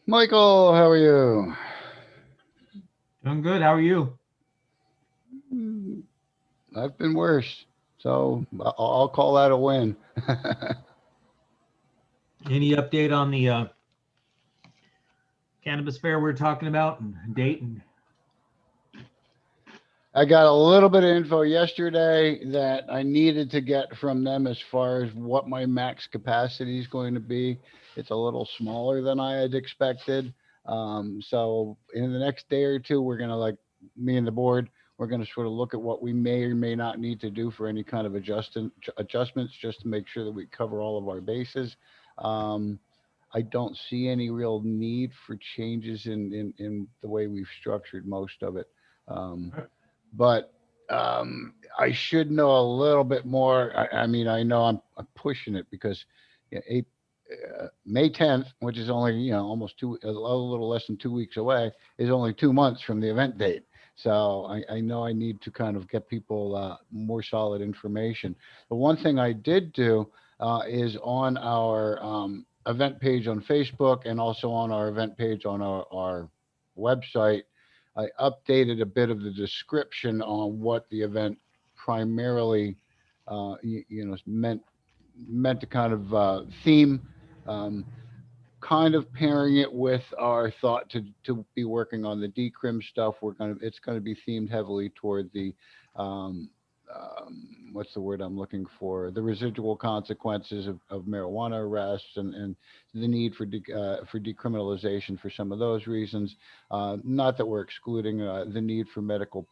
Michael, how are you? Doing good. How are you? Hmm, I've been worse, so I'll call that a win. Any update on the cannabis fair we are talking about and date? And I got a little bit of info yesterday that I needed to get from them as far as what my max capacity is going to be. It's a little smaller than I had expected. So in the next day or two, we're gonna me and the board. We're going to sort of look at what we may or may not need to do for any kind of adjustments, just to make sure that we cover all of our bases. Um, I don't see any real need for changes in the way we've structured most of it. Um, but I should know a little bit more. I mean, I know I'm pushing it because May 10th, which is only almost a little less than 2 weeks away, is only 2 months from the event date. So I know I need to kind of get people more solid information. The one thing I did do is on our event page on Facebook and also on our event page on our website. I updated a bit of the description on what the event primarily, meant to kind of theme, um, kind of pairing it with our thought to be working on the decrim stuff. It's going to be themed heavily toward the um, what's the word I'm looking for? The residual consequences of marijuana arrests and the need for decriminalization for some of those reasons. Not that we're excluding the need for medical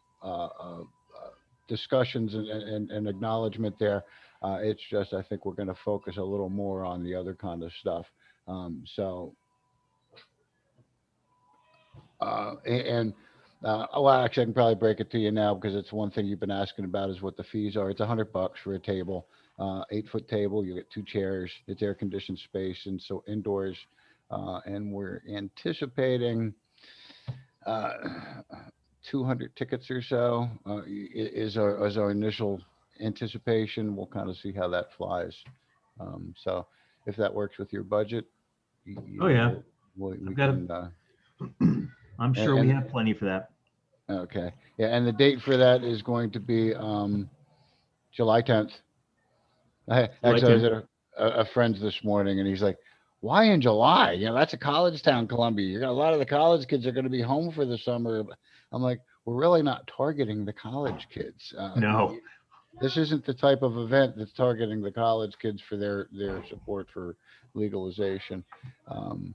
discussions and acknowledgement there. It's just I think we're going to focus a little more on the other kind of stuff. So and well, actually, I can probably break it to you now because it's one thing you've been asking about is what the fees are. It's $100 for a table, 8-foot table. You get two chairs. It's air conditioned space and so indoors. And we're anticipating uh, 200 tickets or so is our initial anticipation. We'll kind of see how that flies. So if that works with your budget, oh yeah, we I've got can. a. I'm And, sure we and have plenty for that. Okay. Yeah, and the date for that is going to be July 10th. July Actually, I was 10th. at a friend's this morning, and he's like, "Why in July? That's a college town, Columbia. You're gonna, a lot of the college kids are going to be home for the summer." I'm like, "We're really not targeting the college kids. No. This isn't the type of event that's targeting the college kids for their support for legalization." Um,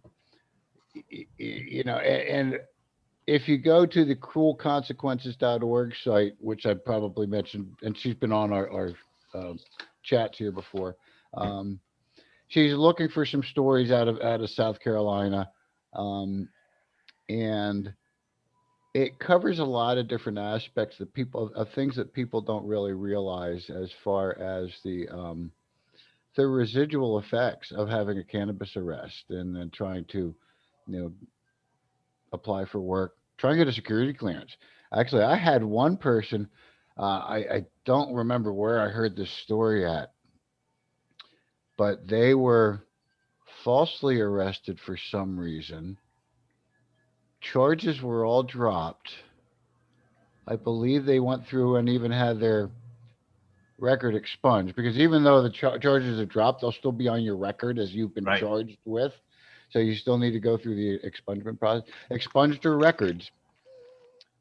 and if you go to the cruelconsequences.org site, which I probably mentioned, and she's been on our uh, chats here before, um, she's looking for some stories out of South Carolina, um, and it covers a lot of different aspects that people of things that people don't really realize as far as the residual effects of having a cannabis arrest and then trying to you know apply for work, try and get a security clearance. Actually, I had one person, I don't remember where I heard this story at, but they were falsely arrested for some reason. Charges were all dropped. I believe they went through and even had their record expunged because even though the charges are dropped, they'll still be on your record as you've been Right. charged with. So you still need to go through the expungement process. Expunged their records,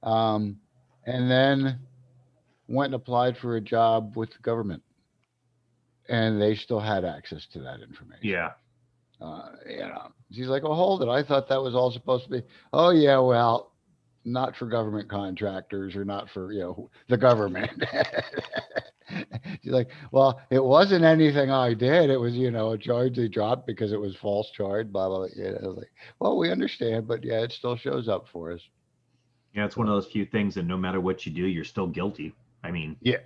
um, and then went and applied for a job with the government, and they still had access to that information. Yeah. She's like, "Oh, hold it! I thought that was all supposed to be." Oh, yeah, well, not for government contractors or not for the government. She's like, "Well, it wasn't anything I did. It was a charge they dropped because it was false charge." Blah blah. Blah. I was like, "Well, we understand, but yeah, it still shows up for us." Yeah, it's one of So those few things that no matter what you do, you're still guilty. I mean, yeah,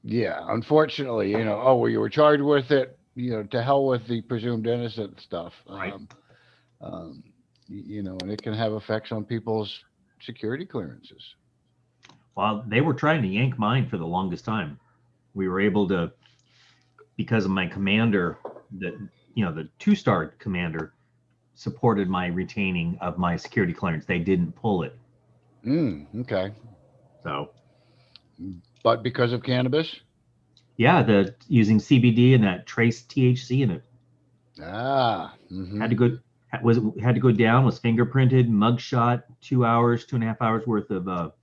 yeah, unfortunately, oh, well, you were charged with it. To hell with the presumed innocent stuff. right. Um, and it can have effects on people's security clearances. Well, they were trying to yank mine for the longest time. We were able to, because of my commander, the 2-star commander supported my retaining of my security clearance. They didn't pull it. Okay. So, But because of cannabis? yeah, the using CBD and that trace THC in it had to go had to go down. Was fingerprinted, mugshot, 2 hours, 2.5 hours worth of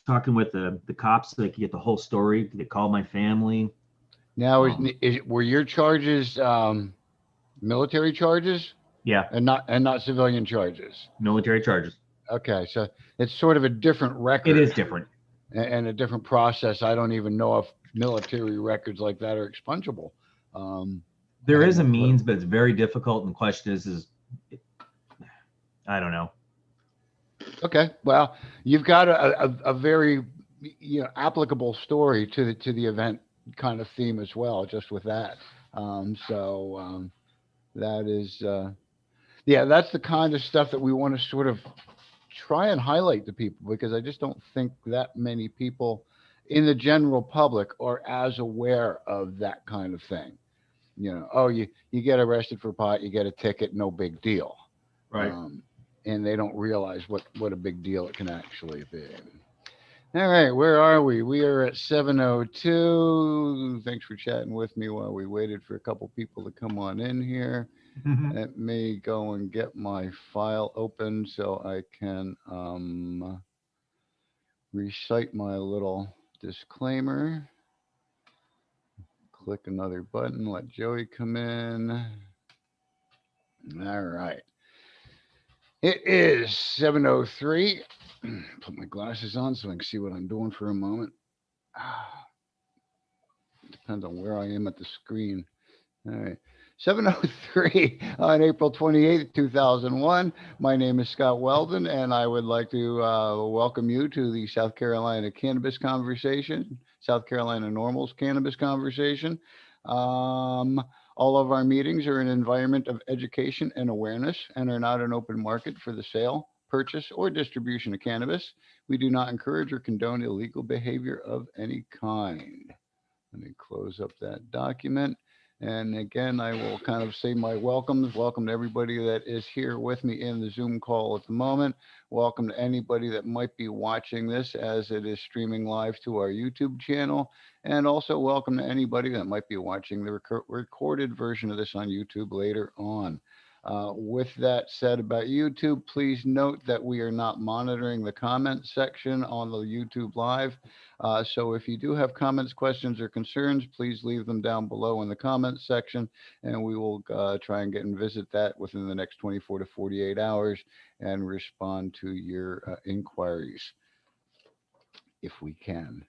talking with the cops so they could get the whole story. They called my family. Now, were your charges military charges Yeah, and not civilian charges? military charges. Okay, so it's sort of a different record. It is different. And a different process. I don't even know if military records like that are expungible. There is a means, but it's very difficult. And the question is I don't know. Okay, well, you've got a very applicable story to the event kind of theme as well, just with that. That is that's the kind of stuff that we want to sort of try and highlight to people, because I just don't think that many people in the general public are as aware of that kind of thing. Oh, you get arrested for pot, you get a ticket, no big deal. Right. And they don't realize what a big deal it can actually be. All right, where are we? We are at 7:02. Thanks for chatting with me while we waited for a couple people to come on in here. Let me go and get my file open so I can recite my little disclaimer. Click another button, let Joey come in. All right. It is 7:03. Put my glasses on so I can see what I'm doing for a moment. Depends on where I am at the screen. All right. 7:03 on April 28th, 2001. My name is Scott Weldon, and I would like to welcome you to the South Carolina Cannabis Conversation, South Carolina Normals Cannabis Conversation. All of our meetings are an environment of education and awareness and are not an open market for the sale, purchase, or distribution of cannabis. We do not encourage or condone illegal behavior of any kind. Let me close up that document. And again, I will kind of say my welcomes. Welcome to everybody that is here with me in the Zoom call at the moment. Welcome to anybody that might be watching this as it is streaming live to our YouTube channel. And also welcome to anybody that might be watching the recorded version of this on YouTube later on. With that said about YouTube, please note that we are not monitoring the comment section on the YouTube Live. So if you do have comments, questions, or concerns, please leave them down below in the comments section, and we will try and get and visit that within the next 24 to 48 hours and respond to your inquiries if we can.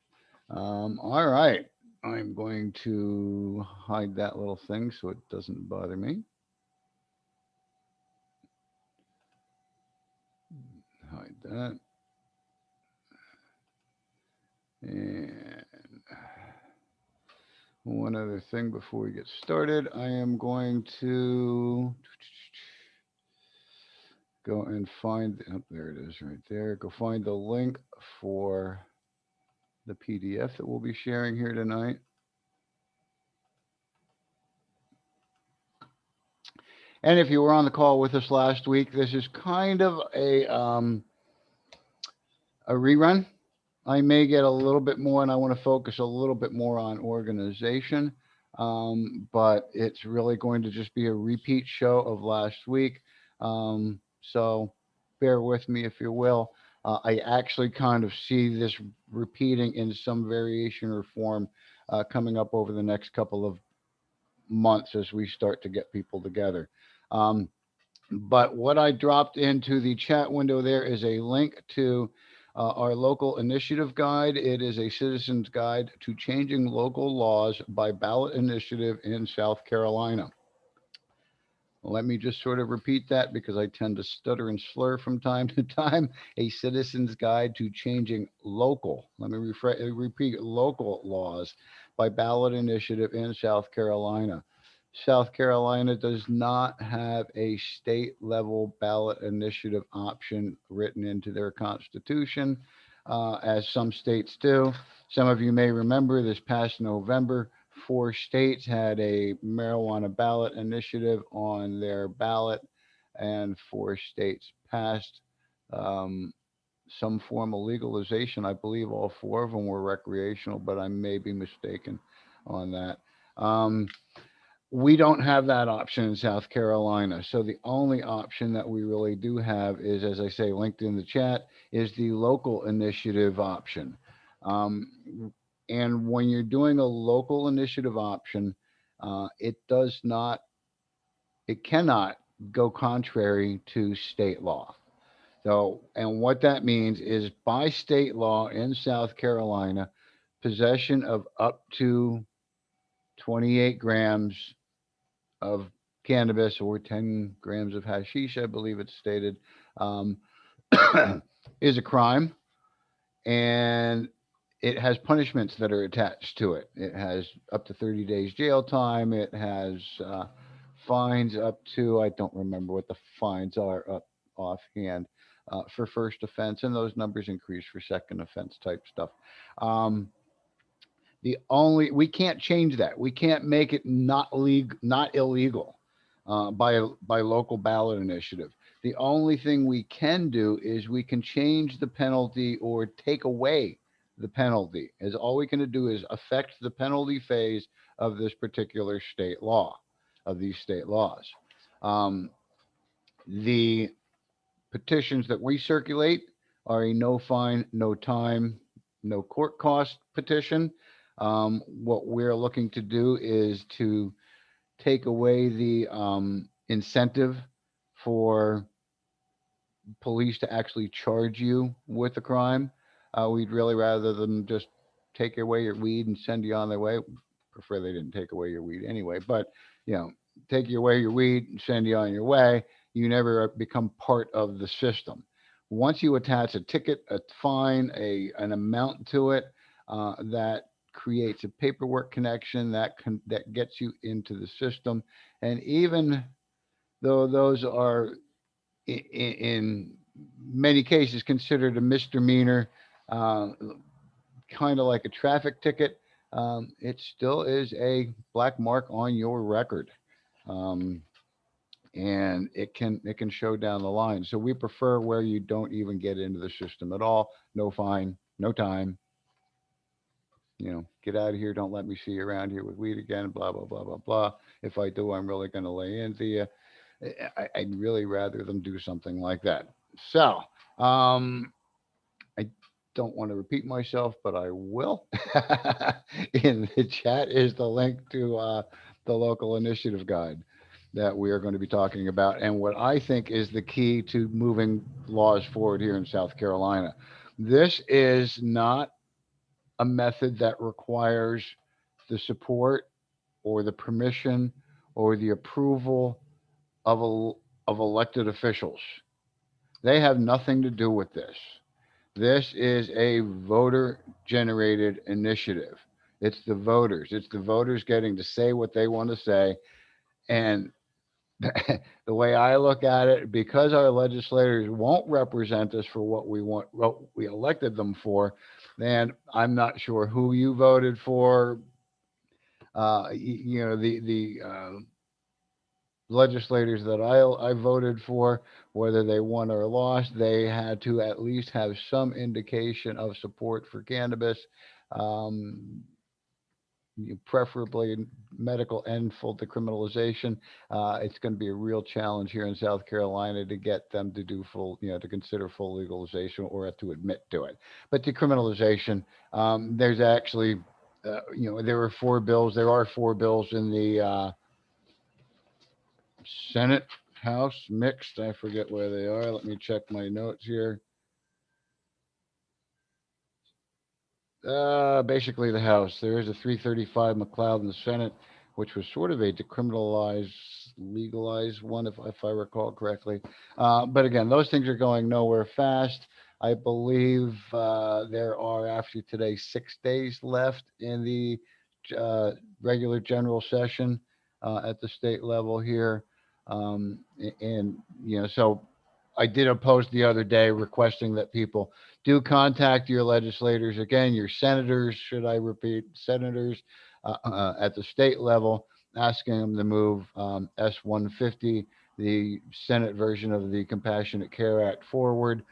All right. I'm going to hide that little thing so it doesn't bother me. Hide that. And one other thing before we get started, I am going to go and find, oh, there it is right there. Go find the link for the PDF that we'll be sharing here tonight. And if you were on the call with us last week, this is kind of a rerun. I may get a little bit more, and I want to focus a little bit more on organization, but it's really going to just be a repeat show of last week. So bear with me if you will. I actually kind of see this repeating in some variation or form coming up over the next couple of months as we start to get people together. But what I dropped into the chat window there is a link to our local initiative guide. It is a citizen's guide to changing local laws by ballot initiative in South Carolina. Let me just sort of repeat that because I tend to stutter and slur from time to time. A citizen's guide to changing local, let me repeat, local laws by ballot initiative in South Carolina. South Carolina does not have a state level ballot initiative option written into their constitution, as some states do. Some of you may remember this past November, 4 states had a marijuana ballot initiative on their ballot, and 4 states passed um, some form of legalization. I believe all 4 of them were recreational, but I may be mistaken on that. Um, we don't have that option in South Carolina. So the only option that we really do have is, as I say, linked in the chat, is the local initiative option. And when you're doing a local initiative option, it does not, it cannot go contrary to state law. So, and what that means is by state law in South Carolina, possession of up to 28 grams of cannabis or 10 grams of hashish, I believe it's stated, um, is a crime, and it has punishments that are attached to it. It has up to 30 days jail time. It has fines up to, I don't remember what the fines are up offhand, for first offense, and those numbers increase for second offense type stuff. Um, the only we can't change that. We can't make it not illegal by local ballot initiative. The only thing we can do is we can change the penalty or take away the penalty. Is all we can do is affect the penalty phase of this particular state law, of these state laws. Um, the petitions that we circulate are a no fine, no time, no court cost petition. What we're looking to do is to take away the incentive for police to actually charge you with a crime. We'd really rather them just take away your weed and send you on their way. Prefer they didn't take away your weed anyway, but you know, take you away your weed and send you on your way. You never become part of the system. Once you attach a ticket, a fine, an amount to it, that creates a paperwork connection that gets you into the system. And even though those are in many cases considered a misdemeanor, uh, kind of like a traffic ticket, it still is a black mark on your record. Um, and it can show down the line. So we prefer where you don't even get into the system at all. No fine, no time. Get out of here. Don't let me see you around here with weed again. Blah blah blah blah blah. If I do, I'm really going to lay into you. I'd really rather them do something like that. So, I don't want to repeat myself, but I will. In the chat is the link to the local initiative guide that we are going to be talking about, and what I think is the key to moving laws forward here in South Carolina. This is not a method that requires the support or the permission or the approval of elected officials. They have nothing to do with this. This is a voter generated initiative. It's the voters. It's the voters getting to say what they want to say. And the way I look at it, because our legislators won't represent us for what we want, what we elected them for, then I'm not sure who you voted for. The legislators that I voted for, whether they won or lost, they had to at least have some indication of support for cannabis, um, preferably medical and full decriminalization. It's going to be a real challenge here in South Carolina to get them to do full, to consider full legalization or to admit to it. But decriminalization, there's actually, there are 4 bills. There are 4 bills in the Senate, House, mixed. I forget where they are. Let me check my notes here. Basically, the House. There is a 335 McLeod in the Senate, which was sort of a decriminalized, legalized one, if I recall correctly. But again, those things are going nowhere fast. I believe there are, after today, 6 days left in the uh, regular general session at the state level here. And, so I did a post the other day requesting that people do contact your legislators. Again, your senators, should I repeat, senators, at the state level, asking them to move S-150, the Senate version of the Compassionate Care Act, forward.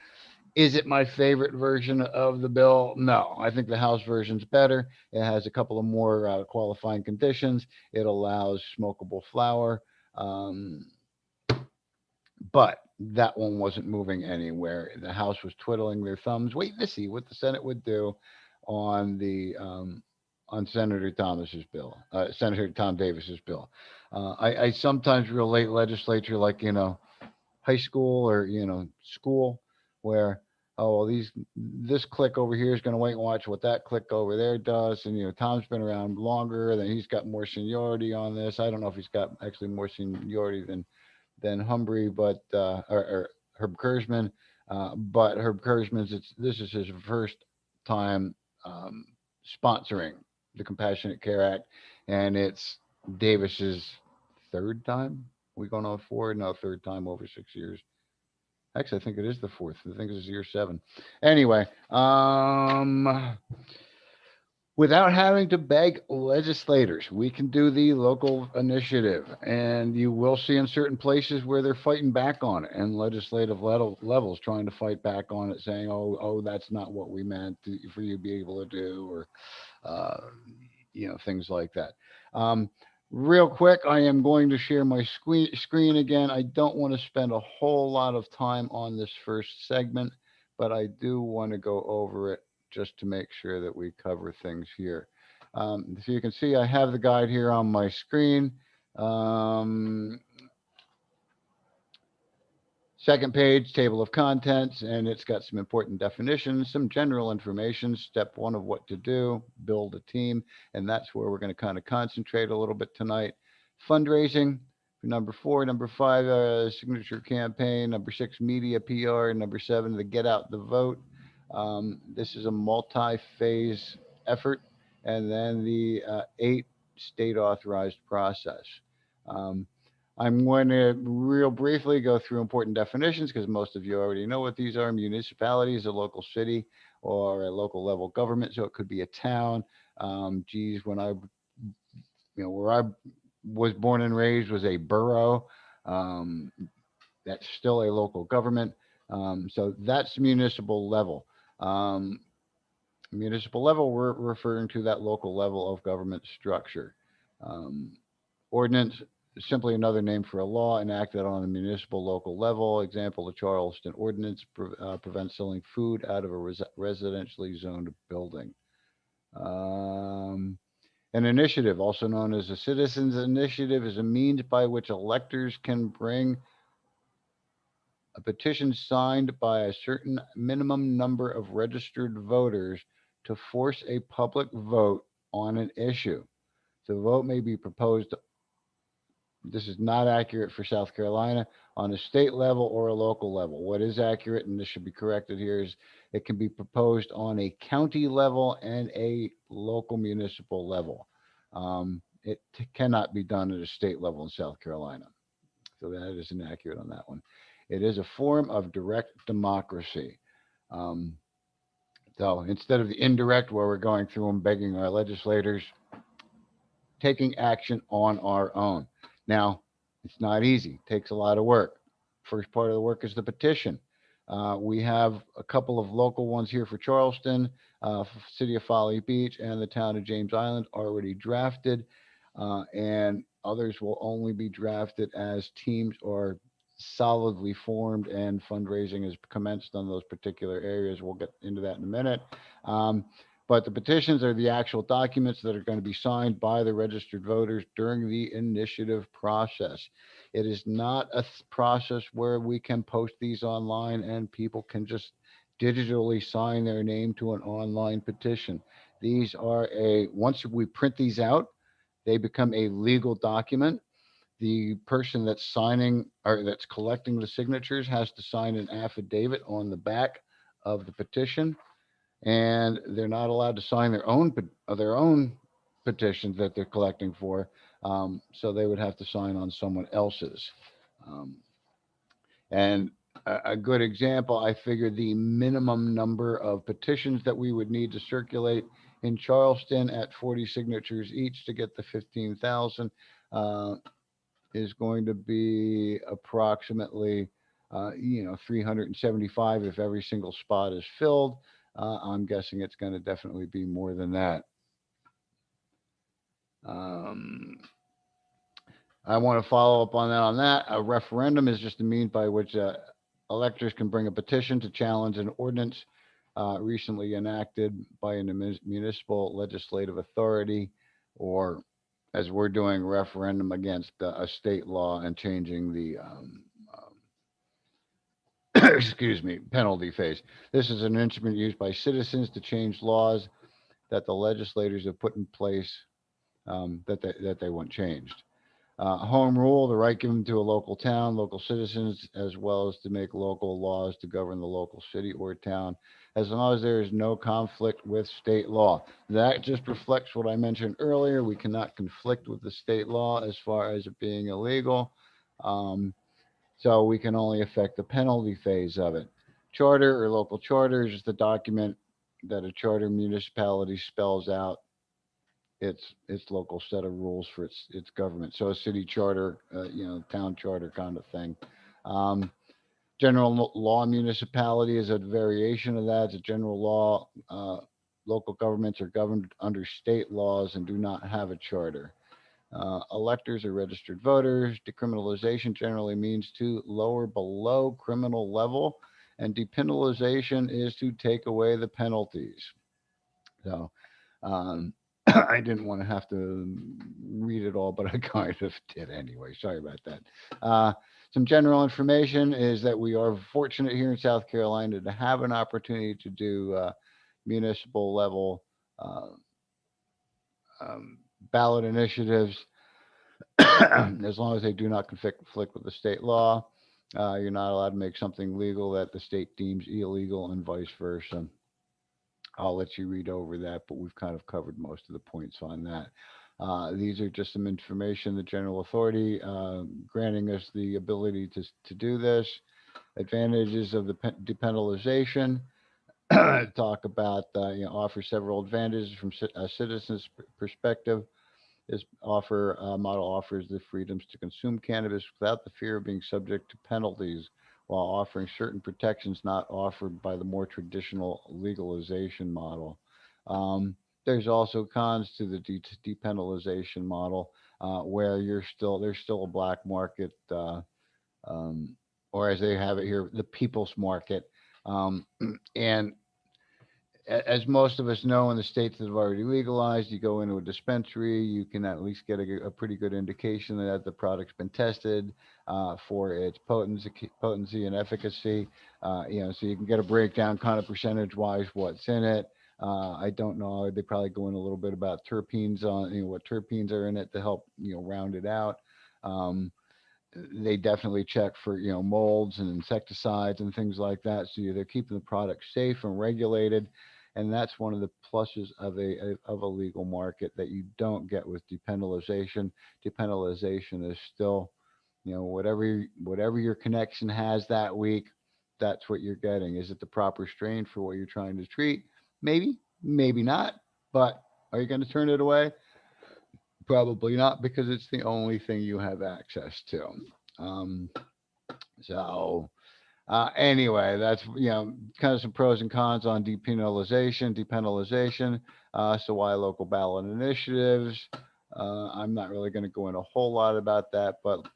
Is it my favorite version of the bill? No, I think the House version's better. It has a couple of more qualifying conditions. It allows smokable flower, um, but that one wasn't moving anywhere. The House was twiddling their thumbs, waiting to see what the Senate would do on the on Senator Thomas's bill, Senator Tom Davis's bill. I sometimes relate legislature like high school or school where oh well this clique over here is going to wait and watch what that clique over there does, and Tom's been around longer, then he's got more seniority on this. I don't know if he's got actually more seniority than Humphrey, but or Herb Kurzman, but Herb Kurzman's this is his first time um, sponsoring the Compassionate Care Act, and it's Davis's third time. We going on four? No, third time over 6 years. Actually, I think it is the fourth. I think it's year 7. Anyway, without having to beg legislators, we can do the local initiative. And you will see in certain places where they're fighting back on it, and legislative levels trying to fight back on it, saying, oh, that's not what we meant for you to be able to do, or things like that. Real quick, I am going to share my screen again. I don't want to spend a whole lot of time on this first segment, but I do want to go over it just to make sure that we cover things here. So you can see I have the guide here on my screen. Second page, table of contents, and it's got some important definitions, some general information. Step 1 of what to do, build a team, and that's where we're going to kind of concentrate a little bit tonight. Fundraising, number 4. Number 5, signature campaign. Number 6, media PR. Number 7, the get out the vote. This is a multi-phase effort, and then the 8, state authorized process. I'm going to real briefly go through important definitions because most of you already know what these are. Municipality is a local city or a local level government, so it could be a town. When where I was born and raised was a borough. That's still a local government. So that's municipal level. Municipal level, we're referring to that local level of government structure. Ordinance, simply another name for a law enacted on a municipal local level. Example, the Charleston Ordinance prevents selling food out of a residentially zoned building. An initiative, also known as a citizens initiative, is a means by which electors can bring a petition signed by a certain minimum number of registered voters to force a public vote on an issue. The vote may be proposed. This is not accurate for South Carolina on a state level or a local level. What is accurate, and this should be corrected here, is it can be proposed on a county level and a local municipal level. It cannot be done at a state level in South Carolina. So that is inaccurate on that one. It is a form of direct democracy. So instead of the indirect, where we're going through and begging our legislators, taking action on our own. Now, it's not easy. It takes a lot of work. First part of the work is the petition. We have a couple of local ones here for Charleston, City of Folly Beach, and the town of James Island already drafted, and others will only be drafted as teams are solidly formed and fundraising is commenced on those particular areas. We'll get into that in a minute. But the petitions are the actual documents that are going to be signed by the registered voters during the initiative process. It is not a process where we can post these online and people can just digitally sign their name to an online petition. These are once we print these out, they become a legal document. The person that's signing or that's collecting the signatures has to sign an affidavit on the back of the petition, and they're not allowed to sign their own petitions that they're collecting for. So they would have to sign on someone else's. And a good example, I figured the minimum number of petitions that we would need to circulate in Charleston at 40 signatures each to get the 15,000 uh, is going to be approximately, 375 if every single spot is filled. I'm guessing it's going to definitely be more than that. Um, I want to follow up on that. A referendum is just a means by which electors can bring a petition to challenge an ordinance recently enacted by a municipal legislative authority, or as we're doing, referendum against a state law and changing the excuse me, penalty phase. This is an instrument used by citizens to change laws that the legislators have put in place, that they want changed. Home rule, the right given to a local town, local citizens, as well as to make local laws to govern the local city or town, as long as there is no conflict with state law. That just reflects what I mentioned earlier. We cannot conflict with the state law as far as it being illegal. Um, so we can only affect the penalty phase of it. Charter or local charter is just a document that a charter municipality spells out its local set of rules for its government. So a city charter, town charter kind of thing. Um, General law municipality is a variation of that. It's a general law. Local governments are governed under state laws and do not have a charter. Electors are registered voters. Decriminalization generally means to lower below criminal level, and depenalization is to take away the penalties. So um, I didn't want to have to read it all, but I kind of did anyway. Sorry about that. Uh, some general information is that we are fortunate here in South Carolina to have an opportunity to do municipal level uh, um, ballot initiatives as long as they do not conflict with the state law. You're not allowed to make something legal that the state deems illegal and vice versa. I'll let you read over that, but we've kind of covered most of the points on that. These are just some information, the general authority granting us the ability to do this. Advantages of the depenalization. Talk about, offer several advantages from a citizen's perspective. This model offers the freedoms to consume cannabis without the fear of being subject to penalties, while offering certain protections not offered by the more traditional legalization model. There's also cons to the depenalization model, where there's still a black market, um, or as they have it here, the people's market, and as most of us know, in the states that have already legalized, you go into a dispensary, you can at least get a pretty good indication that the product's been tested for its potency and efficacy. So you can get a breakdown kind of percentage wise what's in it. I don't know. They probably go in a little bit about terpenes on, what terpenes are in it to help, round it out. Um, they definitely check for, molds and insecticides and things like that. So they're keeping the product safe and regulated, and that's one of the pluses of a legal market that you don't get with depenalization. Depenalization is still, whatever your connection has that week, that's what you're getting. Is it the proper strain for what you're trying to treat? Maybe, maybe not. But are you going to turn it away? Probably not, because it's the only thing you have access to. Um, anyway, that's, kind of some pros and cons on depenalization. So why local ballot initiatives? I'm not really going to go in a whole lot about that, but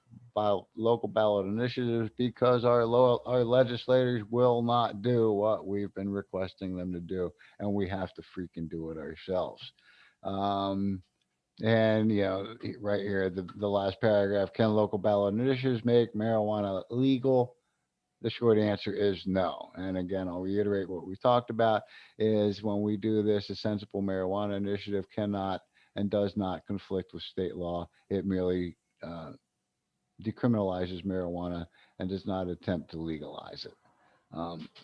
local ballot initiatives, because our legislators will not do what we've been requesting them to do, and we have to freaking do it ourselves. Um, and right here, the last paragraph: can local ballot initiatives make marijuana legal? The short answer is no. And again, I'll reiterate what we talked about: is when we do this, a sensible marijuana initiative cannot and does not conflict with state law. It merely decriminalizes marijuana and does not attempt to legalize it.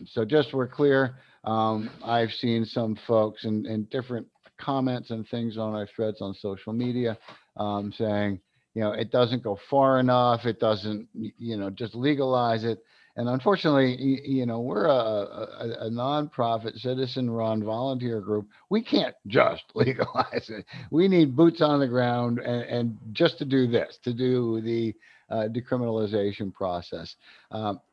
So just so we're clear, I've seen some folks in different comments and things on our threads on social media saying, it doesn't go far enough. It doesn't, just legalize it. And unfortunately, we're a nonprofit, citizen-run volunteer group. We can't just legalize it. We need boots on the ground, and just to do this, to do the decriminalization process.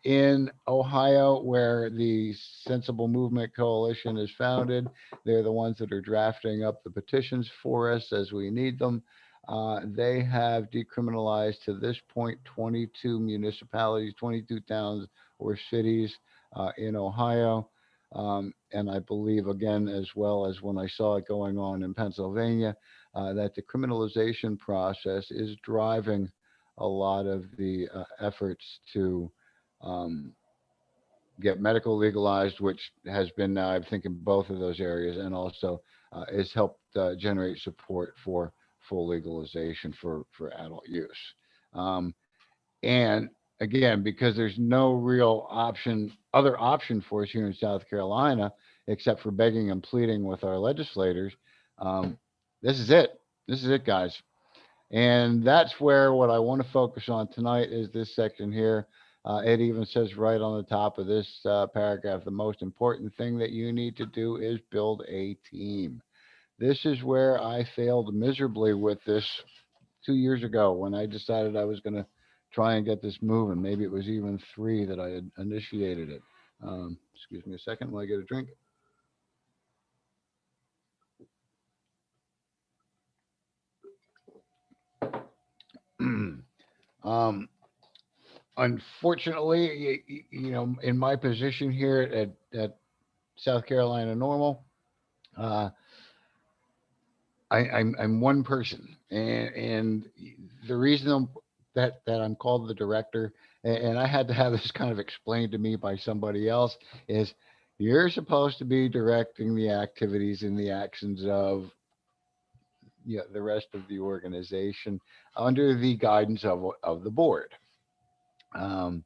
In Ohio, where the Sensible Movement Coalition is founded, they're the ones that are drafting up the petitions for us as we need them. They have decriminalized to this point 22 municipalities, 22 towns or cities in Ohio. And I believe, again, as well as when I saw it going on in Pennsylvania, that the criminalization process is driving a lot of the efforts to um, get medical legalized, which has been now, I think, in both of those areas, and also has helped generate support for full legalization for adult use. Um, and again, because there's no real other option for us here in South Carolina, except for begging and pleading with our legislators, um, this is it. This is it, guys. And that's where what I want to focus on tonight is this section here. It even says right on the top of this paragraph, the most important thing that you need to do is build a team. This is where I failed miserably with this 2 years ago when I decided I was going to try and get this moving. Maybe it was even three that I had initiated it. Excuse me a second while I get a drink. um, Unfortunately, in my position here at South Carolina Normal, uh, I'm one person, and the reason that I'm called the director, and I had to have this kind of explained to me by somebody else, is you're supposed to be directing the activities and the actions of the rest of the organization under the guidance of the board. Um,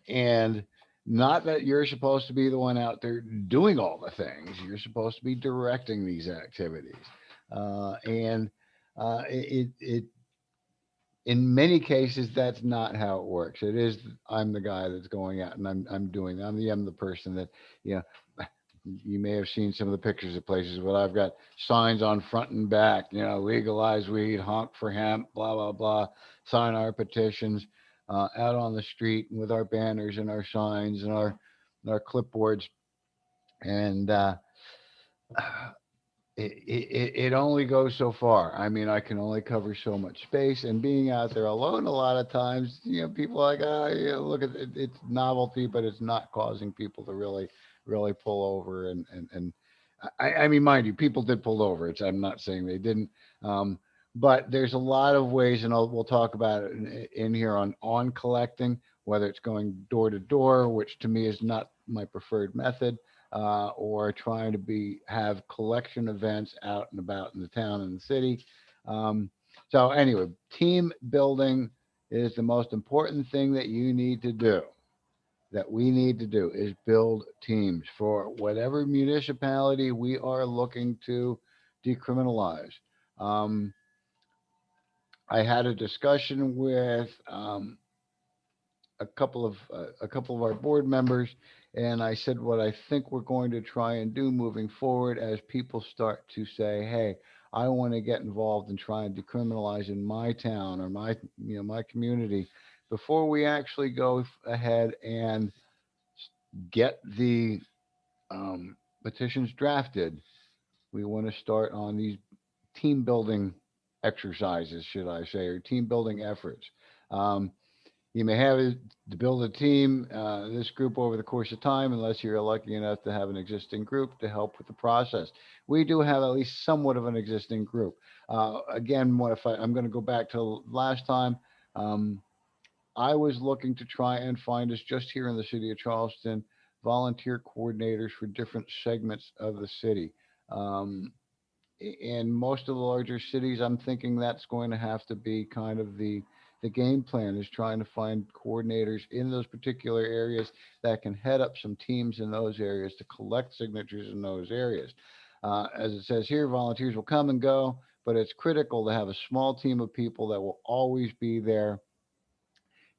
and not that you're supposed to be the one out there doing all the things. You're supposed to be directing these activities. And it in many cases that's not how it works. It is I'm the guy that's going out and I'm the person that you know you may have seen some of the pictures of places, but I've got signs on front and back, legalize weed, honk for hemp, blah, blah, blah, sign our petitions out on the street with our banners and our signs and our clipboards. And it only goes so far. I mean, I can only cover so much space, and being out there alone a lot of times, people are like, look at it, it's novelty, but it's not causing people to really pull over. And I mean, mind you, people did pull over. I'm not saying they didn't, but there's a lot of ways, and we'll talk about it in here on collecting, whether it's going door to door, which to me is not my preferred method, or trying to have collection events out and about in the town and the city. So anyway, team building is the most important thing that you need to do. That we need to do is build teams for whatever municipality we are looking to decriminalize. Um, I had a discussion with a couple of our board members, and I said what I think we're going to try and do moving forward as people start to say, "Hey, I want to get involved and try and decriminalize in my town or my community." Before we actually go ahead and get the petitions drafted, we want to start on these team building exercises, should I say, or team building efforts. Um, you may have to build a team, this group over the course of time, unless you're lucky enough to have an existing group to help with the process. We do have at least somewhat of an existing group. Again, I'm going to go back to last time. Um, I was looking to try and find us just here in the city of Charleston volunteer coordinators for different segments of the city. Um, in most of the larger cities, I'm thinking that's going to have to be kind of the game plan, is trying to find coordinators in those particular areas that can head up some teams in those areas to collect signatures in those areas. As it says here, volunteers will come and go, but it's critical to have a small team of people that will always be there.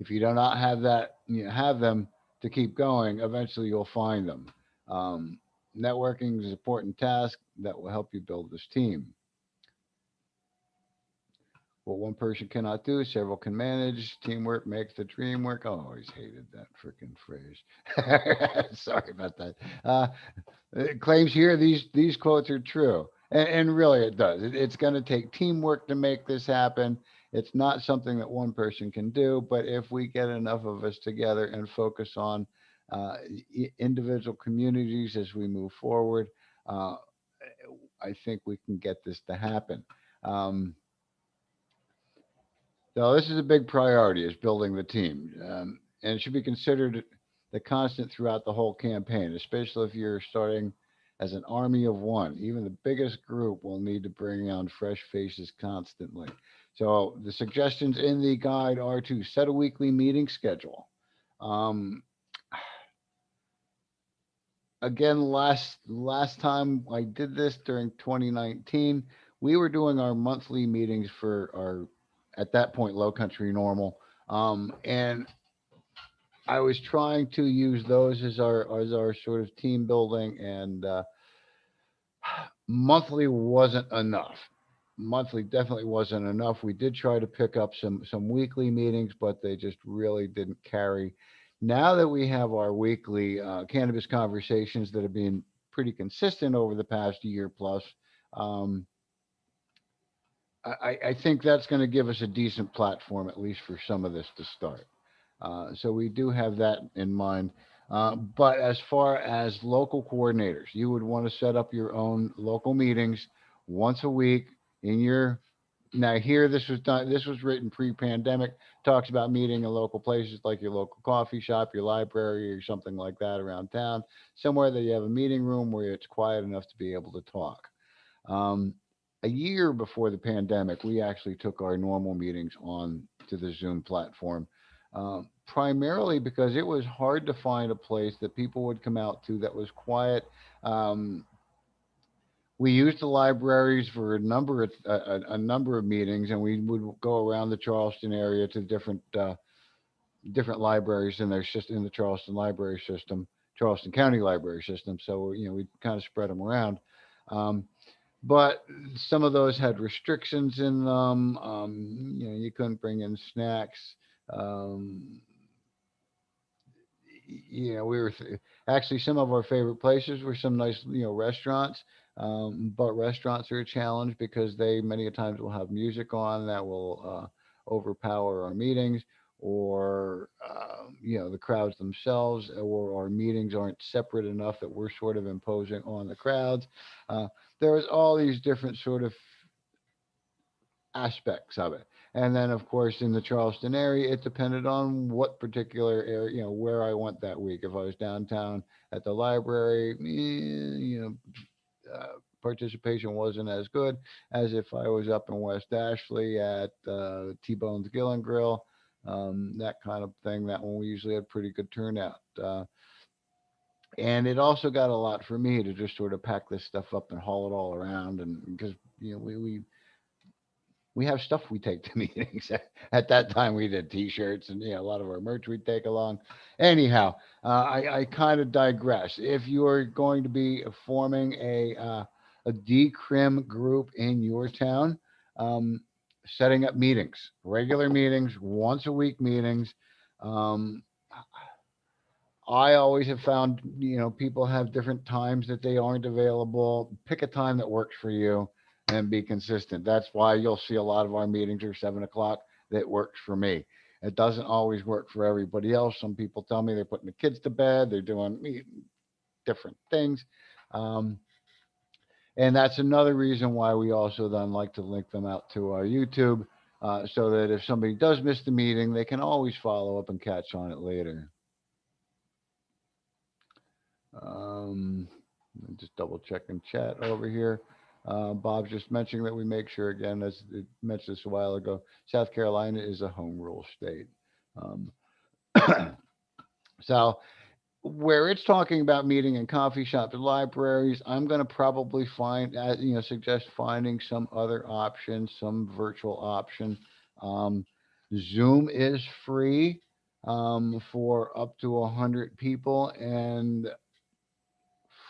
If you do not have that, have them to keep going, eventually you'll find them. Um, Networking is an important task that will help you build this team. What one person cannot do, several can manage. Teamwork makes the dream work. Oh, I always hated that freaking phrase. Sorry about that. It claims here these quotes are true, and really it does. It's going to take teamwork to make this happen. It's not something that one person can do, but if we get enough of us together and focus on uh, individual communities as we move forward, uh, I think we can get this to happen. Um, so this is a big priority: is building the team, and it should be considered the constant throughout the whole campaign, especially if you're starting as an army of one. Even the biggest group will need to bring on fresh faces constantly. So the suggestions in the guide are to set a weekly meeting schedule. Um, Again, last time I did this during 2019, we were doing our monthly meetings for our at that point low country normal, and I was trying to use those as our sort of team building, and monthly wasn't enough. Monthly definitely wasn't enough. We did try to pick up some weekly meetings, but they just really didn't carry. Now that we have our weekly cannabis conversations that have been pretty consistent over the past year plus, um, I think that's going to give us a decent platform, at least for some of this to start. So we do have that in mind. But as far as local coordinators, you would want to set up your own local meetings once a week in your. Now here, this was done. This was written pre-pandemic. Talks about meeting in local places like your local coffee shop, your library, or something like that around town, somewhere that you have a meeting room where it's quiet enough to be able to talk. Um, a year before the pandemic, we actually took our normal meetings on to the Zoom platform, primarily because it was hard to find a place that people would come out to that was quiet. Um, we used the libraries for a number of meetings, and we would go around the Charleston area to different libraries in their system in the Charleston library system, Charleston County library system. So we kind of spread them around. Um, but some of those had restrictions in them. You couldn't bring in snacks. Um, we were actually some of our favorite places were some nice, restaurants. But restaurants are a challenge because they many a times will have music on that will overpower our meetings, or the crowds themselves, or our meetings aren't separate enough that we're sort of imposing on the crowds. Uh, there was all these different sort of aspects of it. And then, of course, in the Charleston area, it depended on what particular area, where I went that week. If I was downtown at the library, participation wasn't as good as if I was up in West Ashley at T-Bone's Grill and Grill, that kind of thing. That one we usually had pretty good turnout. And it also got a lot for me to just sort of pack this stuff up and haul it all around, and because we have stuff we take to meetings. At that time, we did T-shirts and a lot of our merch we'd take along. Anyhow, I kind of digress. If you are going to be forming a decrim group in your town, um, setting up meetings, regular meetings, once a week meetings. Um, I always have found, people have different times that they aren't available. Pick a time that works for you and be consistent. That's why you'll see a lot of our meetings are 7 o'clock. That works for me. It doesn't always work for everybody else. Some people tell me they're putting the kids to bed, they're doing different things. Um, and that's another reason why we also then like to link them out to our YouTube, so that if somebody does miss the meeting, they can always follow up and catch on it later. Um, just double checking chat over here. Bob's just mentioning that we make sure, again, as it mentioned this a while ago, South Carolina is a home rule state. Um, so where it's talking about meeting in coffee shops and libraries, I'm going to probably suggest finding some other option, some virtual option. Um, Zoom is free. for up to 100 people and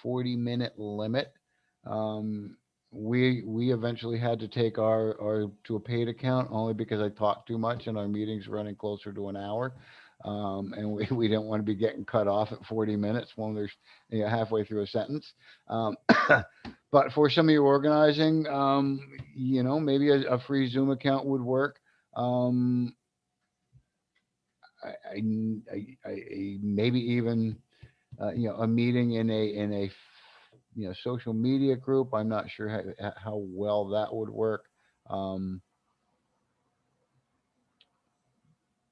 40-minute limit. Um, we eventually had to take our to a paid account only because I talked too much and our meetings were running closer to an hour. And we didn't want to be getting cut off at 40 minutes when there's halfway through a sentence. Um, but for some of your organizing, maybe a free Zoom account would work. Um, Maybe even a meeting in a social media group. I'm not sure how well that would work, um,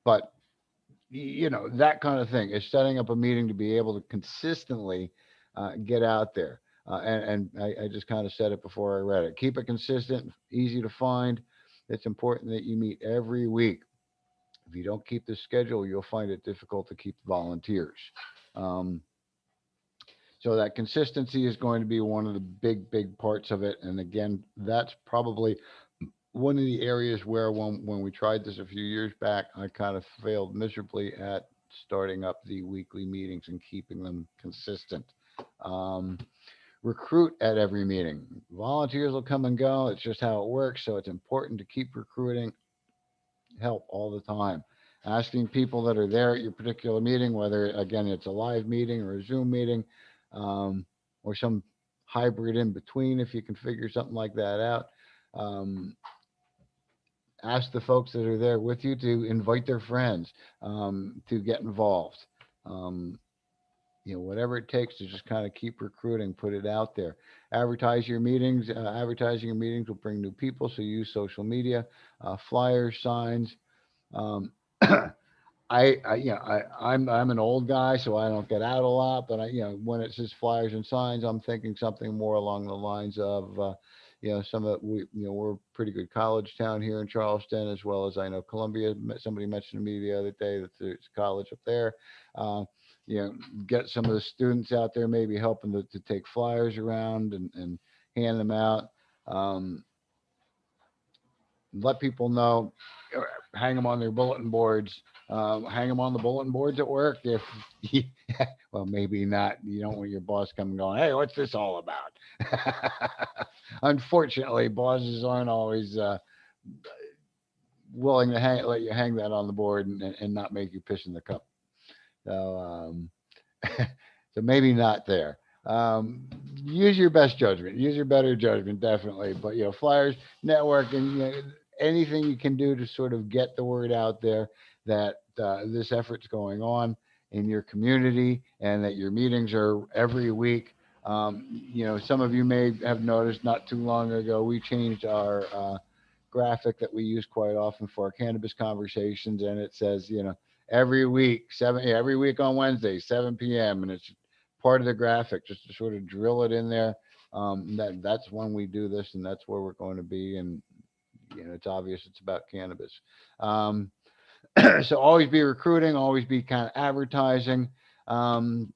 but that kind of thing is setting up a meeting to be able to consistently get out there. And I just kind of said it before I read it. Keep it consistent, easy to find. It's important that you meet every week. If you don't keep the schedule, you'll find it difficult to keep volunteers. Um, So that consistency is going to be one of the big parts of it. And again, that's probably one of the areas where when we tried this a few years back, I kind of failed miserably at starting up the weekly meetings and keeping them consistent. Um, Recruit at every meeting. Volunteers will come and go. It's just how it works. So it's important to keep recruiting help all the time. Asking people that are there at your particular meeting, whether again it's a live meeting or a Zoom meeting, um, or some hybrid in between, if you can figure something like that out. Um, Ask the folks that are there with you to invite their friends to get involved. Um, Whatever it takes to just kind of keep recruiting, put it out there. Advertise your meetings. Advertising your meetings will bring new people, so use social media, flyers, signs. Um, I'm an old guy, so I don't get out a lot. But when it says flyers and signs, I'm thinking something more along the lines of, some of we're a pretty good college town here in Charleston, as well as I know Columbia. Somebody mentioned to me the other day that there's a college up there. Uh, get some of the students out there, maybe helping to take flyers around and hand them out. Um, Let people know, hang them on their bulletin boards, hang them on the bulletin boards at work. If you, well, maybe not. You don't want your boss coming going, hey, what's this all about? Unfortunately, bosses aren't always willing to let you hang that on the board and not make you piss in the cup. So, so maybe not there. Use your best judgment. Use your better judgment, definitely. But flyers, networking, anything you can do to sort of get the word out there that this effort's going on in your community and that your meetings are every week. Some of you may have noticed not too long ago we changed our graphic that we use quite often for our cannabis conversations, and it says, every week, every week on Wednesday, 7 p.m. And it's part of the graphic just to sort of drill it in there. That's when we do this, and that's where we're going to be. And it's obvious it's about cannabis. Um, so always be recruiting, always be kind of advertising. Um,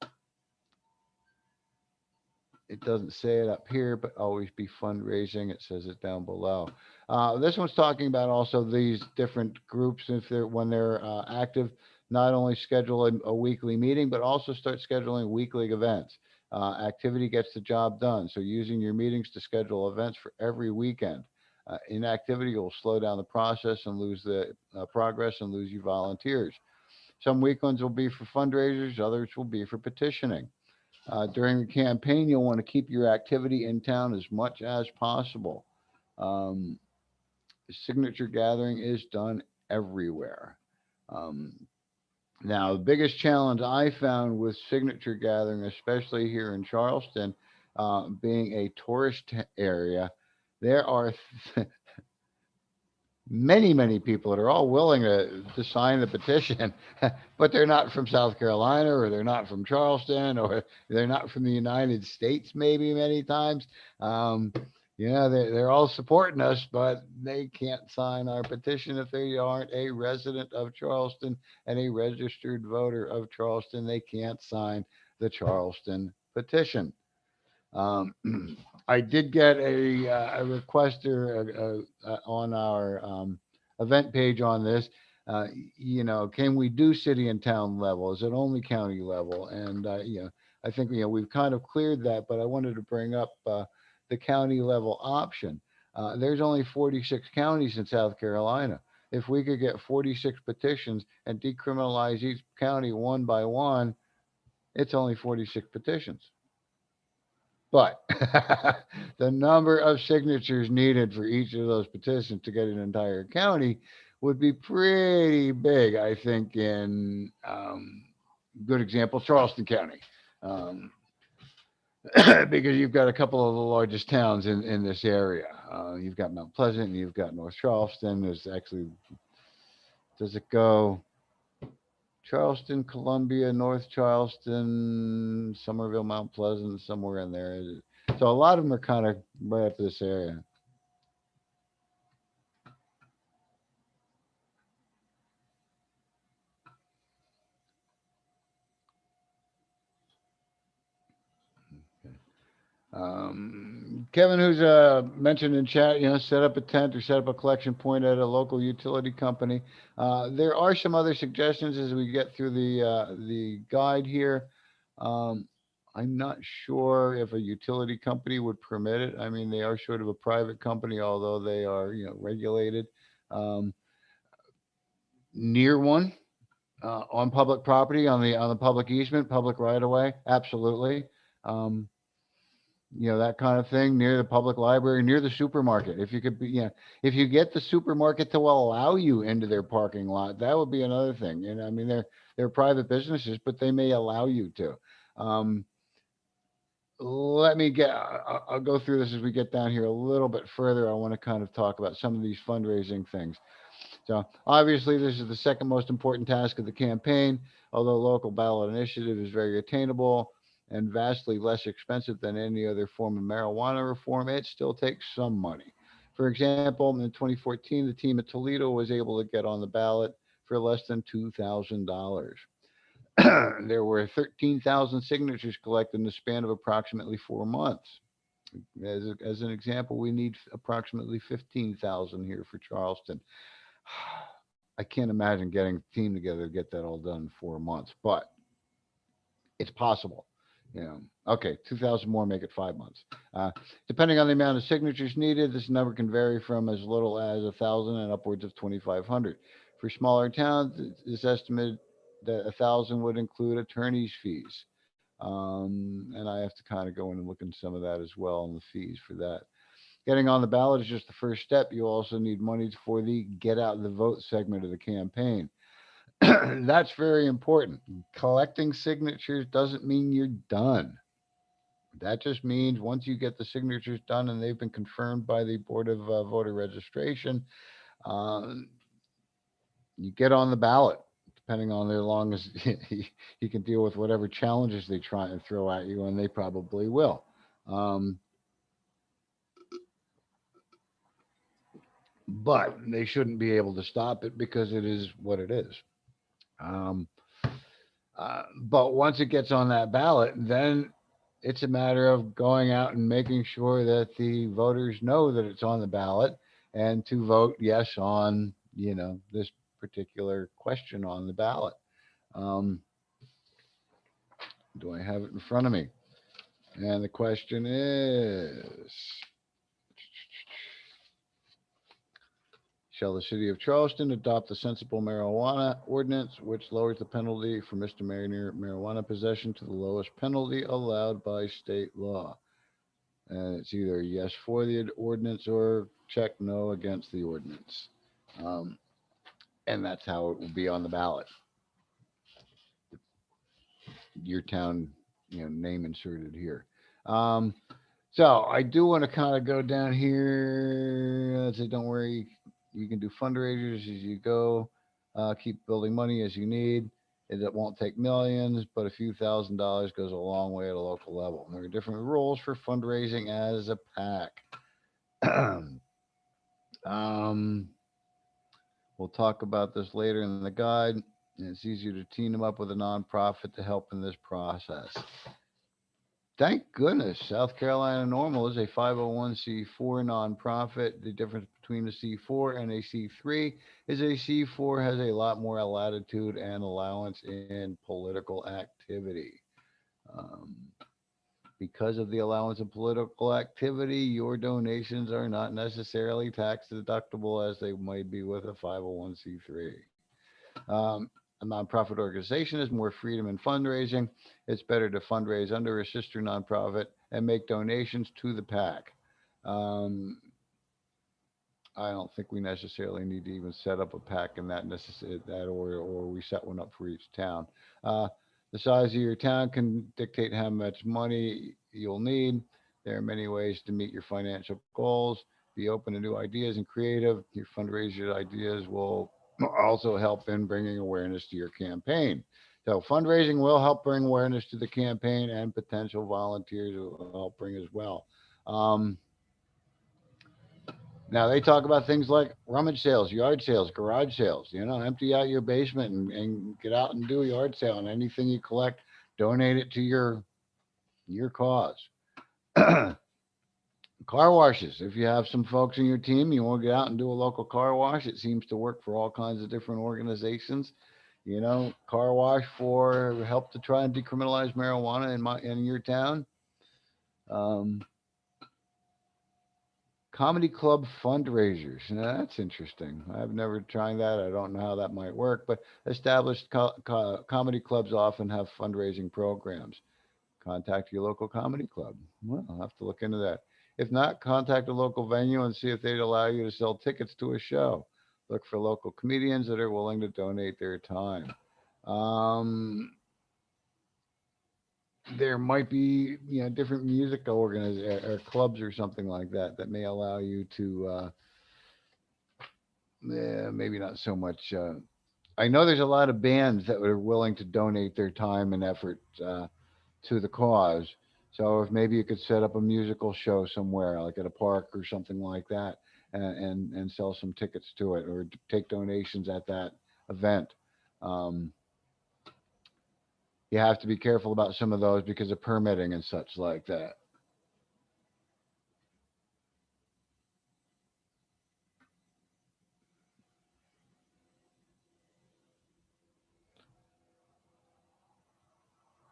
it doesn't say it up here, but always be fundraising. It says it down below. This one's talking about also these different groups if they're when they're active. Not only schedule a weekly meeting, but also start scheduling weekly events. Activity gets the job done. So using your meetings to schedule events for every weekend. Inactivity will slow down the process and lose the progress and lose you volunteers. Some weekends will be for fundraisers, others will be for petitioning. During the campaign, you'll want to keep your activity in town as much as possible. Um, Signature gathering is done everywhere. Um, Now, the biggest challenge I found with signature gathering, especially here in Charleston, being a tourist area, there are many people that are all willing to sign the petition, but they're not from South Carolina or they're not from Charleston or they're not from the United States, maybe many times. Um, they're all supporting us, but they can't sign our petition if they aren't a resident of Charleston and a registered voter of Charleston. They can't sign the Charleston petition. Um, I did get a requester on our event page on this. You know, can we do city and town level? Is it only county level? And you know, I think we've kind of cleared that, but I wanted to bring up the county level option. There's only 46 counties in South Carolina. If we could get 46 petitions and decriminalize each county one by one, it's only 46 petitions. But the number of signatures needed for each of those petitions to get an entire county would be pretty big, I think, in good example, Charleston County. Um, because you've got a couple of the largest towns in this area. You've got Mount Pleasant and you've got North Charleston. There's actually, does it go Charleston, Columbia, North Charleston, Somerville, Mount Pleasant, somewhere in there? So a lot of them are kind of right up this area. Kevin, who's mentioned in chat, set up a tent or set up a collection point at a local utility company. There are some other suggestions as we get through the guide here. Um, I'm not sure if a utility company would permit it. I mean, they are sort of a private company, although they are, regulated. Um, Near one, on public property, on the public easement, public right of way, absolutely. Um, that kind of thing, near the public library, near the supermarket. If you could be, if you get the supermarket to allow you into their parking lot, that would be another thing. And I mean, they're private businesses, but they may allow you to. Um, Let me get. I'll go through this as we get down here a little bit further. I want to kind of talk about some of these fundraising things. So obviously, this is the second most important task of the campaign. Although local ballot initiative is very attainable and vastly less expensive than any other form of marijuana reform, it still takes some money. For example, in 2014, the team at Toledo was able to get on the ballot for less than $2,000. There were 13,000 signatures collected in the span of approximately 4 months. As an example, we need approximately 15,000 here for Charleston. I can't imagine getting a team together to get that all done in 4 months, but it's possible. Okay, 2,000 more make it 5 months. Depending on the amount of signatures needed, this number can vary from as little as 1,000 and upwards of 2,500. For smaller towns, it's estimated that 1,000 would include attorney's fees. And I have to kind of go in and look into some of that as well, and the fees for that. Getting on the ballot is just the first step. You also need money for the get out the vote segment of the campaign. That's very important. Collecting signatures doesn't mean you're done. That just means once you get the signatures done and they've been confirmed by the Board of Voter Registration, uh, you get on the ballot. Depending on how long as you can deal with whatever challenges they try and throw at you, and they probably will. Um, but they shouldn't be able to stop it because it is what it is. Um, but once it gets on that ballot, then it's a matter of going out and making sure that the voters know that it's on the ballot and to vote yes on, this particular question on the ballot. Um, do I have it in front of me? And the question is, shall the city of Charleston adopt the sensible marijuana ordinance, which lowers the penalty for misdemeanor marijuana possession to the lowest penalty allowed by state law? And it's either yes for the ordinance or check no against the ordinance. Um, and that's how it will be on the ballot. Your town, name inserted here. Um, so I do want to kind of go down here. Let's say, don't worry, you can do fundraisers as you go. Keep building money as you need. It won't take millions, but a few $1,000s goes a long way at a local level. And there are different rules for fundraising as a PAC. um, we'll talk about this later in the guide. And it's easier to team them up with a nonprofit to help in this process. Thank goodness South Carolina Normal is a 501c4 nonprofit. The difference between a C4 and a C3 is a C4 has a lot more latitude and allowance in political activity. Um, because of the allowance of political activity, your donations are not necessarily tax deductible as they might be with a 501c3. Um, a nonprofit organization has more freedom in fundraising. It's better to fundraise under a sister nonprofit and make donations to the PAC. Um, I don't think we necessarily need to even set up a PAC in that order, or we set one up for each town. Uh, the size of your town can dictate how much money you'll need. There are many ways to meet your financial goals. Be open to new ideas and creative. Your fundraiser ideas will also help in bringing awareness to your campaign. So fundraising will help bring awareness to the campaign, and potential volunteers will help bring as well. Um, Now they talk about things like rummage sales, yard sales, garage sales. Empty out your basement and get out and do a yard sale, and anything you collect, donate it to your cause. Car washes. If you have some folks in your team, you want to get out and do a local car wash. It seems to work for all kinds of different organizations. Car wash for help to try and decriminalize marijuana in your town. Um, Comedy club fundraisers. Now, that's interesting. I've never tried that. I don't know how that might work, but established comedy clubs often have fundraising programs. Contact your local comedy club. Well, I'll have to look into that. If not, contact a local venue and see if they'd allow you to sell tickets to a show. Look for local comedians that are willing to donate their time. Um, there might be, different music or clubs or something like that that may allow you to yeah, maybe not so much. I know there's a lot of bands that are willing to donate their time and effort to the cause. So if maybe you could set up a musical show somewhere, like at a park or something like that, and sell some tickets to it, or take donations at that event. Um, you have to be careful about some of those because of permitting and such like that.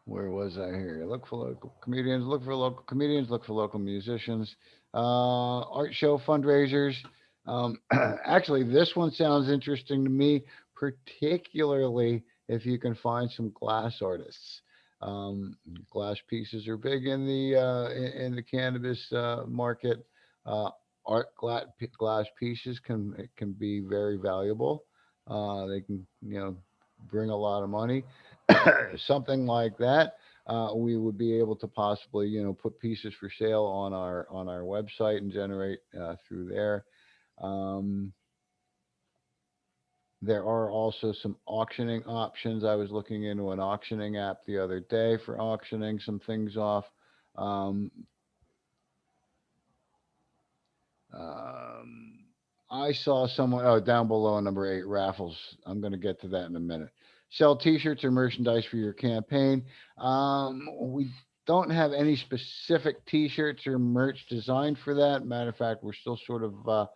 Where was I here? Look for local comedians. Look for local comedians. Look for local musicians. Art show fundraisers. Actually, this one sounds interesting to me, particularly if you can find some glass artists. Glass pieces are big in the cannabis market. Uh, art glass pieces can be very valuable. They can bring a lot of money. Something like that, we would be able to possibly, put pieces for sale on our website and generate through there. Um, there are also some auctioning options. I was looking into an auctioning app the other day for auctioning some things off. Um, Um, I saw someone down below number 8 raffles. I'm going to get to that in a minute. Sell T-shirts or merchandise for your campaign. We don't have any specific T-shirts or merch designed for that. Matter of fact, we're still sort of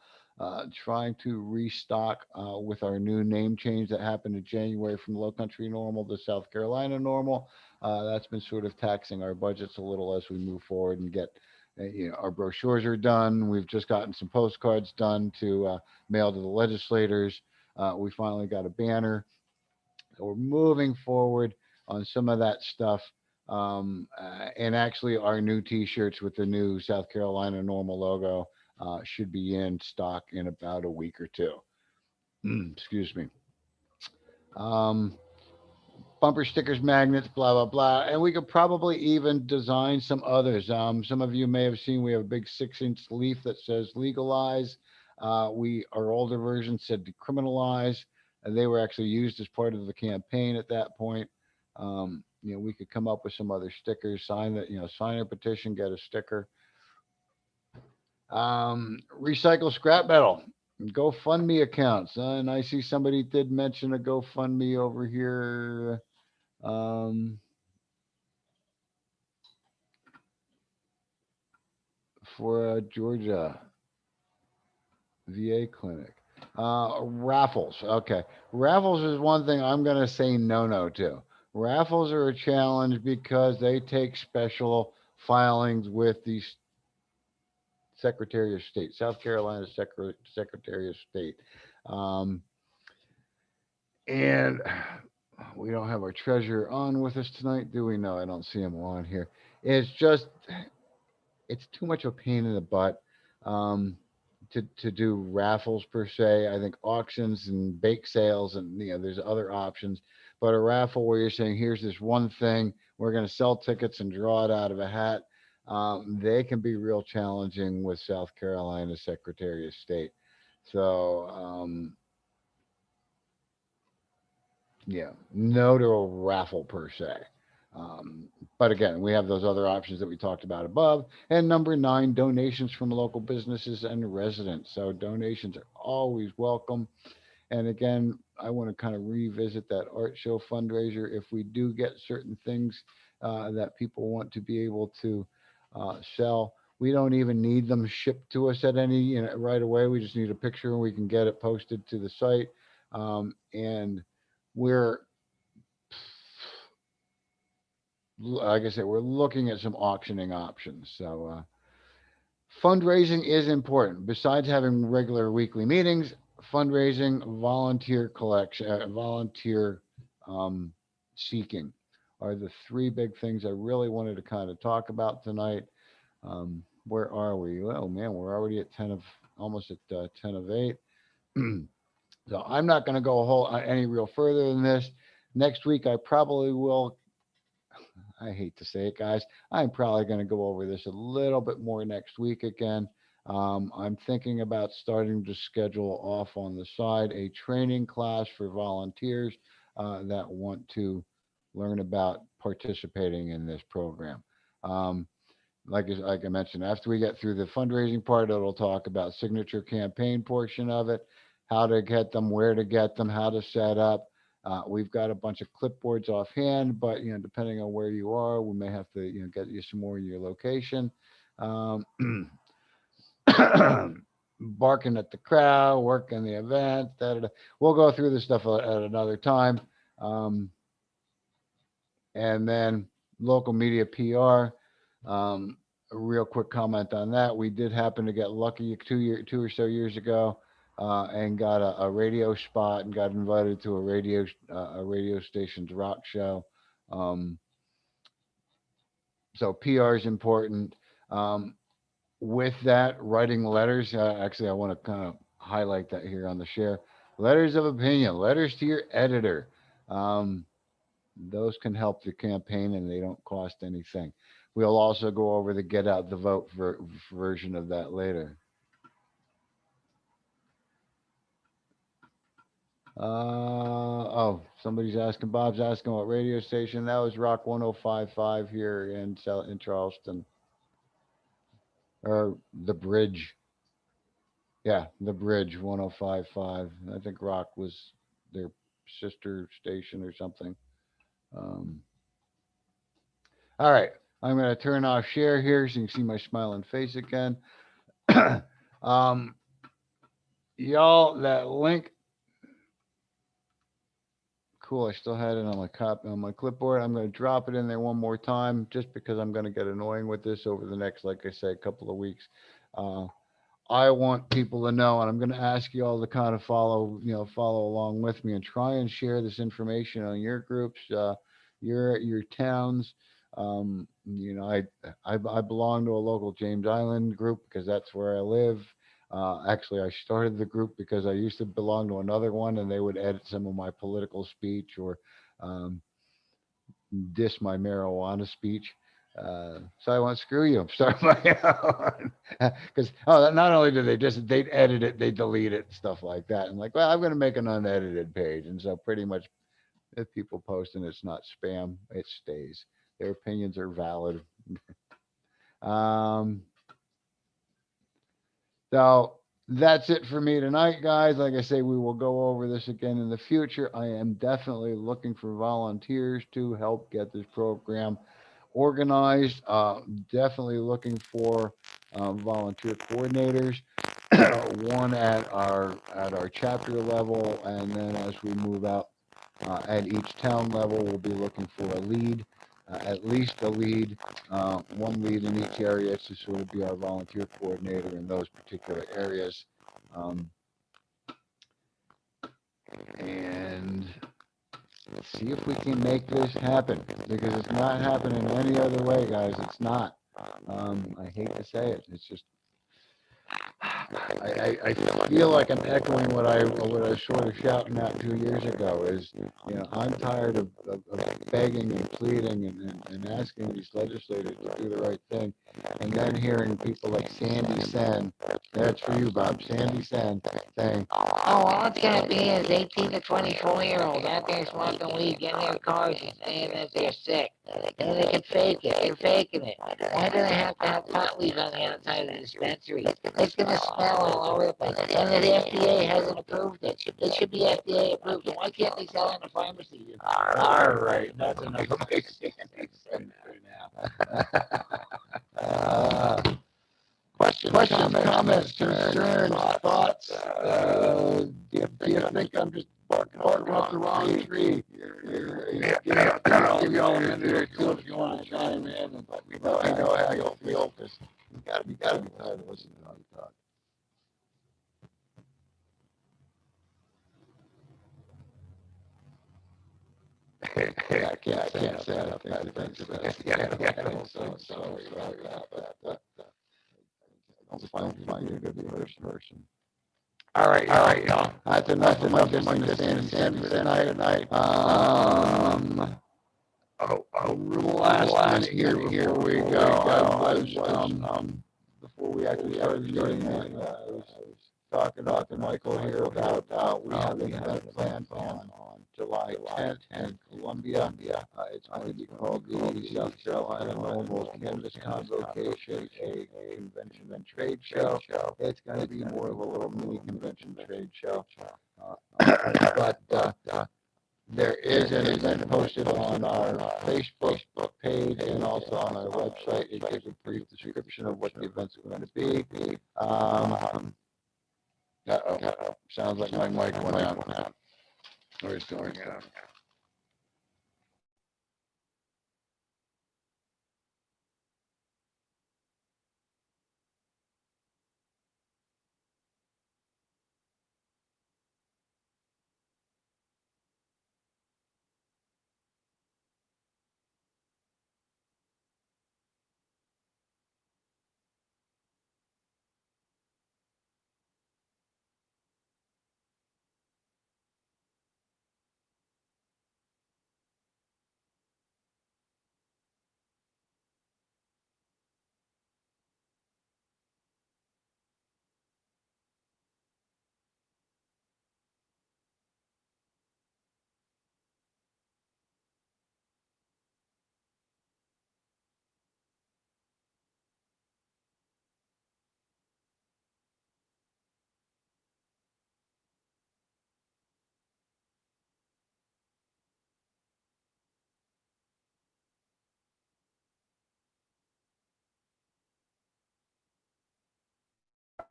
trying to restock with our new name change that happened in January from Low Country Normal to South Carolina Normal. That's been sort of taxing our budgets a little as we move forward and get our brochures are done. We've just gotten some postcards done to mail to the legislators. We finally got a banner. So we're moving forward on some of that stuff. And actually, our new T-shirts with the new South Carolina Normal logo should be in stock in about a week or two. Excuse me. Um, Bumper stickers, magnets, blah blah blah, and we could probably even design some others. Some of you may have seen we have a big 6-inch leaf that says legalize. Our older version said decriminalize, and they were actually used as part of the campaign at that point. We could come up with some other stickers, sign a petition, get a sticker. Recycle scrap metal. GoFundMe accounts, and I see somebody did mention a GoFundMe over here. Um, for Georgia VA clinic. Raffles. Okay. Raffles is one thing I'm going to say no to. Raffles are a challenge because they take special filings with the Secretary of State, South Carolina Secretary of State. Um, and we don't have our treasurer on with us tonight, do we? No, I don't see him on here. It's just, it's too much of a pain in the butt. Um, to do raffles per se. I think auctions and bake sales and there's other options. But a raffle where you're saying here's this one thing, we're going to sell tickets and draw it out of a hat. They can be real challenging with South Carolina Secretary of State. So yeah, no to a raffle per se. Um, but again, we have those other options that we talked about above. And number 9, donations from local businesses and residents. So donations are always welcome. And again, I want to kind of revisit that art show fundraiser. If we do get certain things that people want to be able to sell, we don't even need them shipped to us at any right away. We just need a picture and we can get it posted to the site. And we're like I said, we're looking at some auctioning options. So fundraising is important. Besides having regular weekly meetings, fundraising, volunteer collection, volunteer um, seeking are the 3 big things I really wanted to kind of talk about tonight. Where are we? Oh man, we're already at 10 of almost at 10 of 8. So I'm not going to go a whole any real further than this. Next week, I probably will. I hate to say it, guys. I'm probably going to go over this a little bit more next week again. I'm thinking about starting to schedule off on the side a training class for volunteers that want to learn about participating in this program. Um, like I mentioned, after we get through the fundraising part, it'll talk about signature campaign portion of it, how to get them, where to get them, how to set up. We've got a bunch of clipboards offhand, but depending on where you are, we may have to get you some more in your location. Um, barking at the crowd, working the event. Da, da, da. We'll go through this stuff at another time. Um, and then local media PR. A real quick comment on that. We did happen to get lucky 2 or so years ago, and got a radio spot and got invited to a radio station's rock show. Um, so PR is important. Um, with that, writing letters. Actually, I want to kind of highlight that here on the share. Letters of opinion, letters to your editor. Um, those can help the campaign and they don't cost anything. We'll also go over the get out the vote version of that later. Oh, somebody's asking. Bob's asking what radio station. That was Rock 105.5 here in Charleston, or the Bridge. Yeah, the Bridge 105.5. I think Rock was their sister station or something. Um, all right, I'm going to turn off share here so you can see my smiling face again. um, y'all, that link. Cool. I still had it on my clipboard. I'm going to drop it in there one more time, just because I'm going to get annoying with this over the next, like I said, couple of weeks. Uh, I want people to know, and I'm going to ask you all to kind of follow along with me and try and share this information on your groups, your towns. I belong to a local James Island group because that's where I live. Actually, I started the group because I used to belong to another one, and they would edit some of my political speech or um, diss my marijuana speech. So I went, screw you. I'm starting my own. Because not only do they'd edit it, they delete it, stuff like that. And like, well, I'm going to make an unedited page. And so pretty much if people post and it's not spam, it stays. Their opinions are valid. um, so that's it for me tonight, guys. Like I say, we will go over this again in the future. I am definitely looking for volunteers to help get this program organized. Definitely looking for volunteer coordinators, one at our chapter level, and then as we move out at each town level, we'll be looking for a lead, at least a lead, one lead in each area to sort of be our volunteer coordinator in those particular areas. Um, and see if we can make this happen, because it's not happening any other way, guys. It's not. I hate to say it. It's just I feel like I'm echoing what I was sort of shouting out 2 years ago. Is I'm tired of begging and pleading and asking these legislators to do the right thing, and then hearing people like Sandy Sen, that's for you, Bob, Sandy Sen, saying, Oh, all it's gonna be is 18 to 24-year-olds out there smoking weed, getting their cars and saying that they're sick. And they can fake it. They're faking it. Why do they have to have pot leaves on the outside of the dispensary? It's gonna smell all over the place. And the FDA hasn't approved it. It should be FDA approved. And why can't they sell it in the pharmacy? all right, that's enough of my Sandy Sen for now. Questions, comments, concerns, thoughts. Do you think I'm just barking up the wrong tree? Give you all a minute or two if you want to chime in and let me know how you'll feel, because you gotta be tired of listening to me talk. I can't say enough bad things about it. Yeah, so sorry about that. I don't find you to be a person. All right, y'all. That's enough of my Sandy tonight. Last minute here before we go. Before we actually started the meeting, I was talking to Michael here about we have an event planned on July 10th in Columbia. It's going to be called the South Carolina Normal Cannabis Convocation, a convention and trade show. It's going to be more of a little mini convention trade show. But there is an event posted on our Facebook page and also on our website. It gives a brief description of what the event's going to be. Sounds like my mic went out. Or it's going out.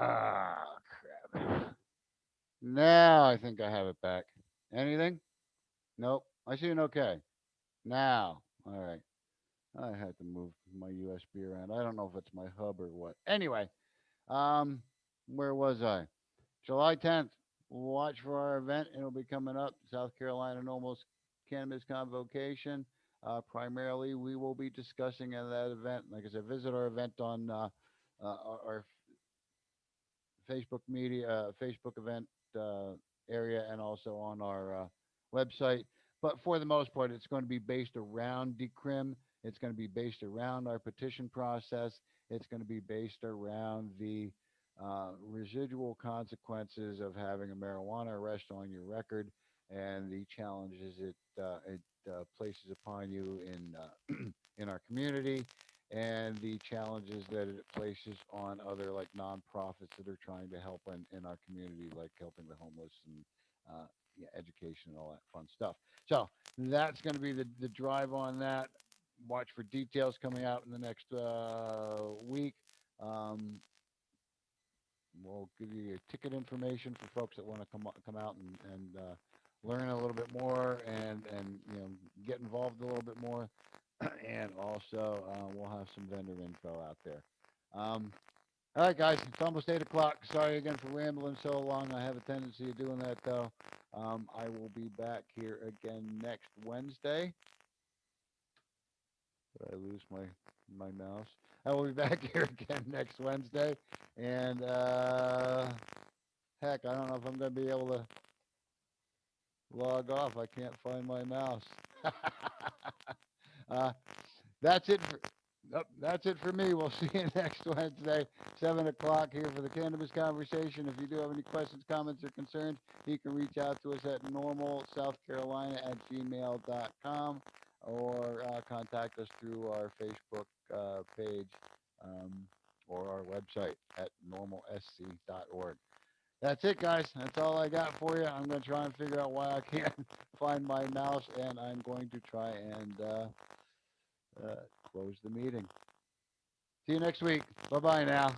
Ah, crap. Now I think I have it back. Anything? Nope. I see an okay. Now. All right. I had to move my USB around. I don't know if it's my hub or what. Anyway, um, where was I? July 10th. Watch for our event. It'll be coming up. South Carolina Normal Cannabis Convocation. Primarily, we will be discussing at that event. Like I said, visit our event on our Facebook media, Facebook event area, and also on our website. But for the most part, it's going to be based around decrim. It's going to be based around our petition process. It's going to be based around the residual consequences of having a marijuana arrest on your record and the challenges it places upon you in our community, and the challenges that it places on other like nonprofits that are trying to help in our community, like helping the homeless and yeah, education and all that fun stuff. So that's going to be the drive on that. Watch for details coming out in the next week. We'll give you your ticket information for folks that want to come out and learn a little bit more and get involved a little bit more. And also we'll have some vendor info out there. All right, guys, it's almost 8 o'clock. Sorry again for rambling so long. I have a tendency of doing that, though. I will be back here again next Wednesday. Did I lose my mouse? I will be back here again next Wednesday. And heck, I don't know if I'm going to be able to log off. I can't find my mouse. That's it. That's it for me. We'll see you next Wednesday, 7 o'clock here for the Cannabis Conversation. If you do have any questions, comments, or concerns, you can reach out to us at normalsouthcarolina@gmail.com or contact us through our Facebook page or our website at normalsc.org. That's it, guys. That's all I got for you. I'm going to try and figure out why I can't find my mouse, and I'm going to try and close the meeting. See you next week. Bye-bye now.